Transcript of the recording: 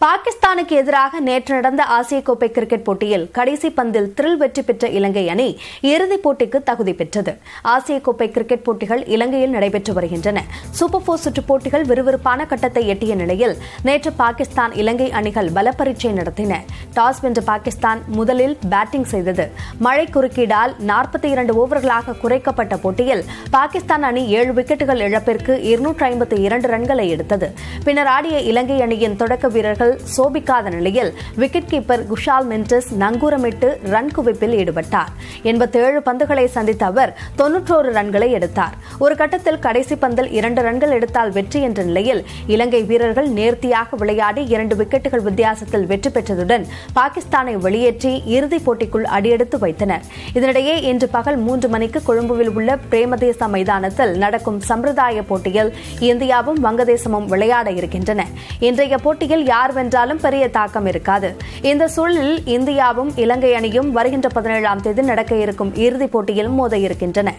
பாகிஸ்தானுக்கு எதிராக நேற்று நடந்த ஆசிய கோப்பை கிரிக்கெட் போட்டியில் கடைசி பந்தில் த்ரில் வெற்றி பெற்ற இலங்கை அணி இறுதிப் போட்டிக்கு தகுதி பெற்றது. ஆசிய கோப்பை கிரிக்கெட் போட்டிகள் இலங்கையில் நடைபெற்று வருகின்றன. சூப்பர் 4 சுற்றுப் போட்டிகள் விறுவிறுப்பான கட்டத்தை எட்டிய நிலையில் நேற்று பாகிஸ்தான் இலங்கை அணிகள் பலப்பரீட்சை நடத்தின. டாஸ் வென்ற பாகிஸ்தான் முதலில் பேட்டிங் செய்தது. மழை குறுக்கீடால் 42 ஓவர்களாக குறைக்கப்பட்ட போட்டியில் பாகிஸ்தான் அணி 7 விக்கெட்டுகள் இழப்பிற்கு 252 ரன்களை எடுத்தது. பின்னர் ஆடிய இலங்கை அணியின் தொடக்க வீரர்கள் சோபிக்காத நிலையில் விக்கெட் கீப்பர் குஷால் மெண்டஸ் நங்கூரமிட்டு ரன் குவிப்பில் ஈடுபட்டார். 87 பந்துகளை சந்தித்த அவர் 91 ரன்களை எடுத்தார். ஒரு கட்டத்தில் கடைசி பந்தில் 2 ரன்கள் எடுத்தால் வெற்றி என்ற நிலையில் இலங்கை வீரர்கள் நேர்த்தியாக விளையாடி 2 விக்கெட்டுகள் வித்தியாசத்தில் வெற்றி பெற்றதுடன் பாகிஸ்தானை வெளியேற்றி இறுதிப் போட்டிக்குள் அடியெடுத்து வைத்தனர். இதனிடையே இன்று பகல் 3 மணிக்கு கொழும்புவில் உள்ள பிரேமதேச மைதானத்தில் நடக்கும் சம்பிரதாய போட்டியில் இந்தியாவும் வங்கதேசமும் விளையாட இருக்கின்றன. இன்றைய போட்டியில் யார் வென்றாலும் பெரிய தாக்கம் இருக்காது. இந்த சூழலில் இந்தியாவும் இலங்கை அணியும் வருகின்ற 17ஆம் தேதி நடக்க இருக்கும் இறுதிப் போட்டியில் மோத இருக்கின்றன.